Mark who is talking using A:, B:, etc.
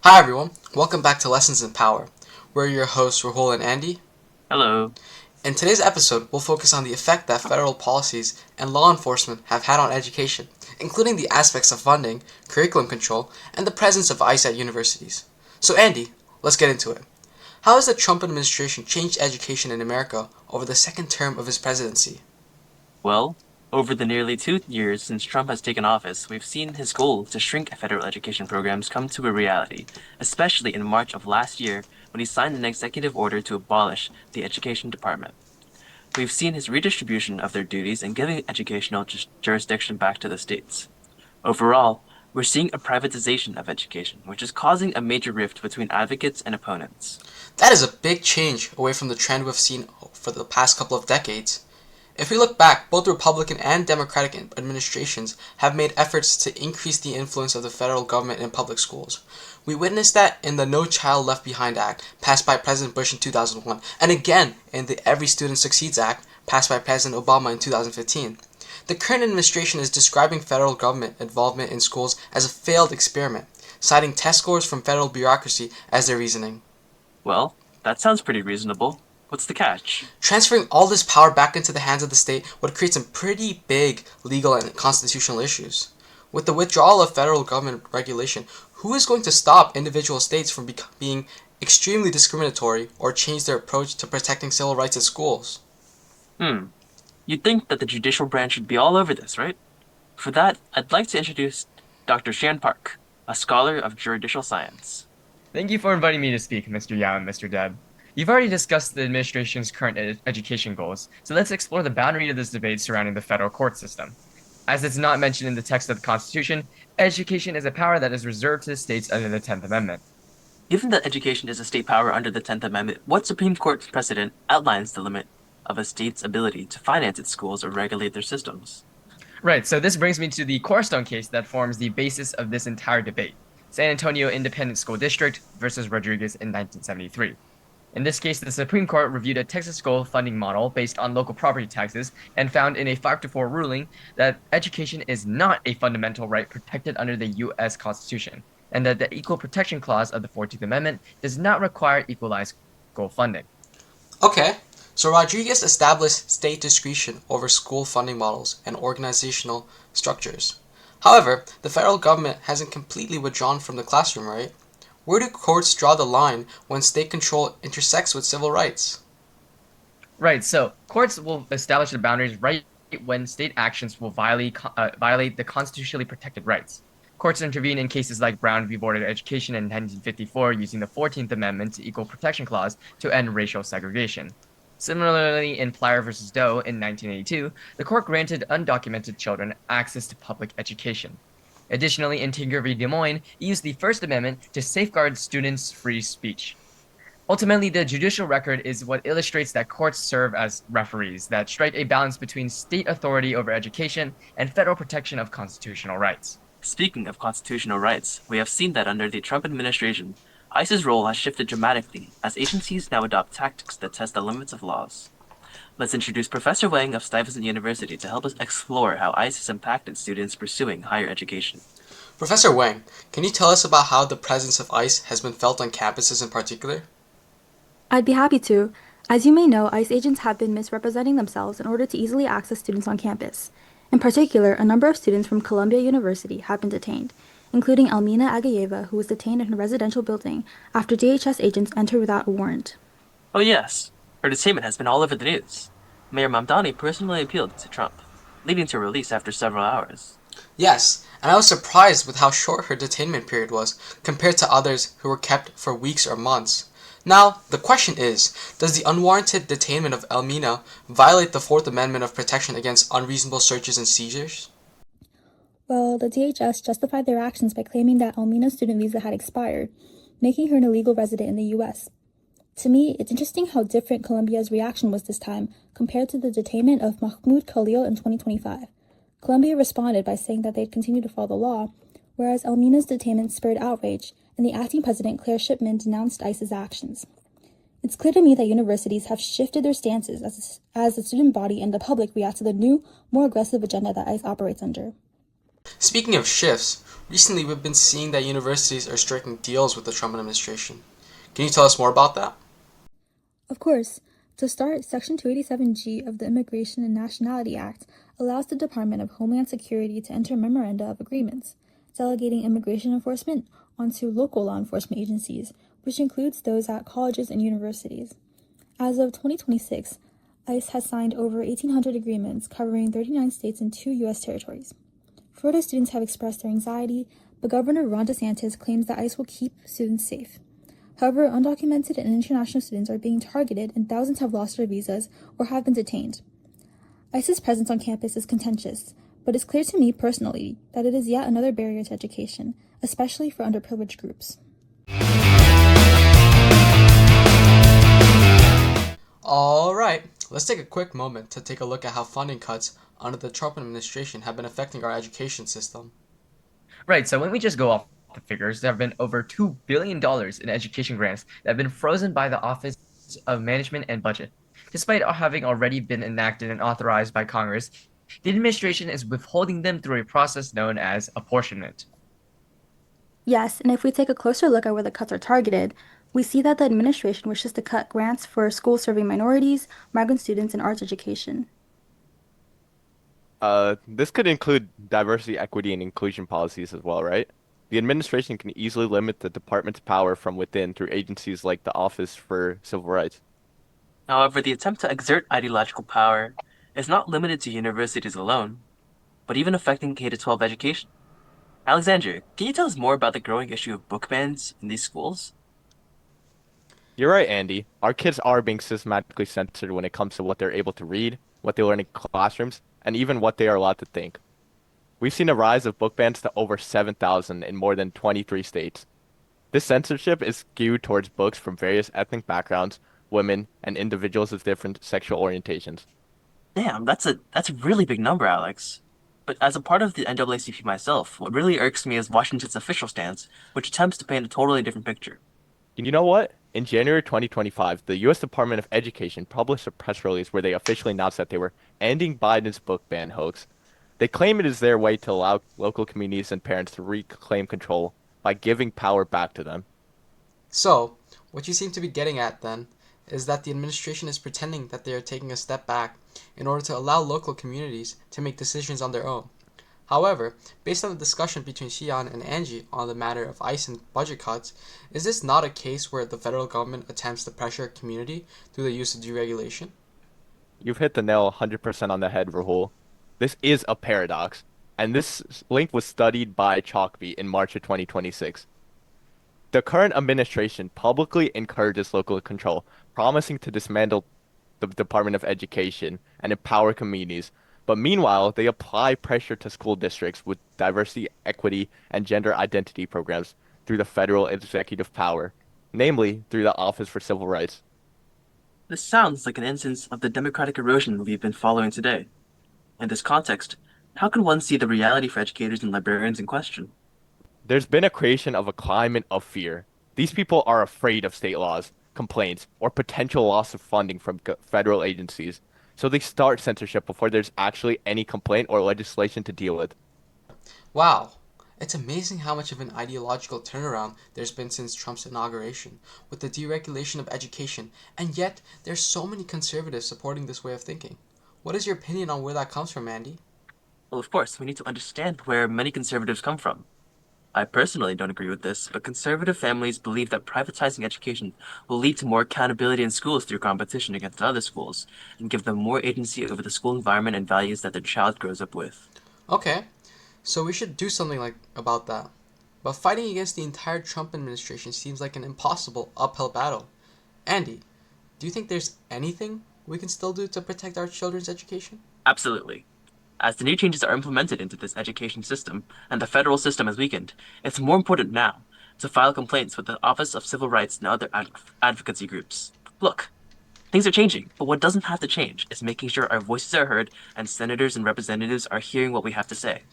A: Hi everyone, welcome back to Lessons in Power. We're your hosts Rahul and Andy.
B: Hello.
A: In today's episode, we'll focus on the effect that federal policies and law enforcement have had on education, including the aspects of funding, curriculum control, and the presence of ICE at universities. So Andy, let's get into it. How has the Trump administration changed education in America over the second term of his presidency?
B: Well, over the nearly 2 years since Trump has taken office, we've seen his goal to shrink federal education programs come to a reality, especially in March of last year when he signed an executive order to abolish the Education Department. We've seen his redistribution of their duties and giving educational jurisdiction back to the states. Overall, we're seeing a privatization of education, which is causing a major rift between advocates and opponents.
A: That is a big change away from the trend we've seen for the past couple of decades. If we look back, both Republican and Democratic administrations have made efforts to increase the influence of the federal government in public schools. We witnessed that in the No Child Left Behind Act, passed by President Bush in 2001, and again in the Every Student Succeeds Act, passed by President Obama in 2015. The current administration is describing federal government involvement in schools as a failed experiment, citing test scores from federal bureaucracy as their reasoning.
B: Well, that sounds pretty reasonable. What's the catch?
A: Transferring all this power back into the hands of the state would create some pretty big legal and constitutional issues. With the withdrawal of federal government regulation, who is going to stop individual states from being extremely discriminatory or change their approach to protecting civil rights at schools?
B: Hmm. You'd think that the judicial branch should be all over this, right? For that, I'd like to introduce Dr. Shan Park, a scholar of judicial science.
C: Thank you for inviting me to speak, Mr. Yao and Mr. Deb. You've already discussed the administration's current education goals, so let's explore the boundary of this debate surrounding the federal court system. As it's not mentioned in the text of the Constitution, education is a power that is reserved to the states under the 10th Amendment.
B: Given that education is a state power under the 10th Amendment, what Supreme Court precedent outlines the limit of a state's ability to finance its schools or regulate their systems?
C: Right, so this brings me to the cornerstone case that forms the basis of this entire debate, San Antonio Independent School District versus Rodriguez in 1973. In this case, the Supreme Court reviewed a Texas school funding model based on local property taxes and found in a 5-4 ruling that education is not a fundamental right protected under the U.S. Constitution, and that the Equal Protection Clause of the 14th Amendment does not require equalized school funding.
A: Okay, so Rodriguez established state discretion over school funding models and organizational structures. However, the federal government hasn't completely withdrawn from the classroom, right? Where do courts draw the line when state control intersects with civil rights?
C: Right, so courts will establish the boundaries right when state actions will violate the constitutionally protected rights. Courts intervene in cases like Brown v. Board of Education in 1954 using the 14th Amendment to Equal Protection Clause to end racial segregation. Similarly, in Plyer v. Doe in 1982, the court granted undocumented children access to public education. Additionally, in Tinker v. Des Moines, it used the First Amendment to safeguard students' free speech. Ultimately, the judicial record is what illustrates that courts serve as referees that strike a balance between state authority over education and federal protection of constitutional rights.
B: Speaking of constitutional rights, we have seen that under the Trump administration, ICE's role has shifted dramatically as agencies now adopt tactics that test the limits of laws. Let's introduce Professor Wang of Stuyvesant University to help us explore how ICE has impacted students pursuing higher education.
A: Professor Wang, can you tell us about how the presence of ICE has been felt on campuses in particular?
D: I'd be happy to. As you may know, ICE agents have been misrepresenting themselves in order to easily access students on campus. In particular, a number of students from Columbia University have been detained, including Almina Agayeva, who was detained in a residential building after DHS agents entered without a warrant.
B: Oh yes, her detainment has been all over the news. Mayor Mamdani personally appealed to Trump, leading to her release after several hours.
A: Yes, and I was surprised with how short her detainment period was compared to others who were kept for weeks or months. Now, the question is, does the unwarranted detainment of Elmina violate the Fourth Amendment of protection against unreasonable searches and seizures?
D: Well, the DHS justified their actions by claiming that Almina's student visa had expired, making her an illegal resident in the U.S. To me, it's interesting how different Columbia's reaction was this time compared to the detainment of Mahmoud Khalil in 2025. Columbia responded by saying that they'd continue to follow the law, whereas Almina's detainment spurred outrage, and the acting president, Claire Shipman, denounced ICE's actions. It's clear to me that universities have shifted their stances as the student body and the public react to the new, more aggressive agenda that ICE operates under.
A: Speaking of shifts, recently we've been seeing that universities are striking deals with the Trump administration. Can you tell us more about that?
D: Of course, to start, Section 287G of the Immigration and Nationality Act allows the Department of Homeland Security to enter memoranda of agreements, delegating immigration enforcement onto local law enforcement agencies, which includes those at colleges and universities. As of 2026, ICE has signed over 1,800 agreements covering 39 states and 2 U.S. territories. Florida students have expressed their anxiety, but Governor Ron DeSantis claims that ICE will keep students safe. However, undocumented and international students are being targeted and thousands have lost their visas or have been detained. ICE's presence on campus is contentious, but it's clear to me personally that it is yet another barrier to education, especially for underprivileged groups.
A: Alright, let's take a quick moment to take a look at how funding cuts under the Trump administration have been affecting our education system.
C: Right, so when we just go off the figures, there have been over $2 billion in education grants that have been frozen by the Office of Management and Budget. Despite having already been enacted and authorized by Congress, the administration is withholding them through a process known as apportionment.
D: Yes, and if we take a closer look at where the cuts are targeted, we see that the administration wishes to cut grants for schools serving minorities, migrant students, and arts education.
E: This could include diversity, equity, and inclusion policies as well, right? The administration can easily limit the department's power from within through agencies like the Office for Civil Rights.
B: However, the attempt to exert ideological power is not limited to universities alone, but even affecting K-12 education. Alexandra, can you tell us more about the growing issue of book bans in these schools?
E: You're right, Andy. Our kids are being systematically censored when it comes to what they're able to read, what they learn in classrooms, and even what they are allowed to think. We've seen a rise of book bans to over 7,000 in more than 23 states. This censorship is skewed towards books from various ethnic backgrounds, women, and individuals with different sexual orientations.
B: Damn, that's a really big number, Alex. But as a part of the NAACP myself, what really irks me is Washington's official stance, which attempts to paint a totally different picture.
E: And you know what? In January 2025, the U.S. Department of Education published a press release where they officially announced that they were ending Biden's book ban hoax. They claim it is their way to allow local communities and parents to reclaim control by giving power back to them.
A: So, what you seem to be getting at then is that the administration is pretending that they are taking a step back in order to allow local communities to make decisions on their own. However, based on the discussion between Xian and Angie on the matter of ICE and budget cuts, is this not a case where the federal government attempts to pressure a community through the use of deregulation?
E: You've hit the nail 100% on the head, Rahul. This is a paradox, and this link was studied by Chalkbeat in March of 2026. The current administration publicly encourages local control, promising to dismantle the Department of Education and empower communities. But meanwhile, they apply pressure to school districts with diversity, equity, and gender identity programs through the federal executive power, namely through the Office for Civil Rights.
B: This sounds like an instance of the democratic erosion we've been following today. In this context, how can one see the reality for educators and librarians in question?
E: There's been a creation of a climate of fear. These people are afraid of state laws, complaints, or potential loss of funding from federal agencies. So they start censorship before there's actually any complaint or legislation to deal with.
A: Wow, it's amazing how much of an ideological turnaround there's been since Trump's inauguration with the deregulation of education, and yet there's so many conservatives supporting this way of thinking. What is your opinion on where that comes from, Andy?
B: Well, of course, we need to understand where many conservatives come from. I personally don't agree with this, but conservative families believe that privatizing education will lead to more accountability in schools through competition against other schools and give them more agency over the school environment and values that their child grows up with.
A: Okay, so we should do something about that. But fighting against the entire Trump administration seems like an impossible uphill battle. Andy, do you think there's anything we can still do to protect our children's education?
B: Absolutely. As the new changes are implemented into this education system and the federal system is weakened, it's more important now to file complaints with the Office of Civil Rights and other advocacy groups. Look, things are changing, but what doesn't have to change is making sure our voices are heard and senators and representatives are hearing what we have to say.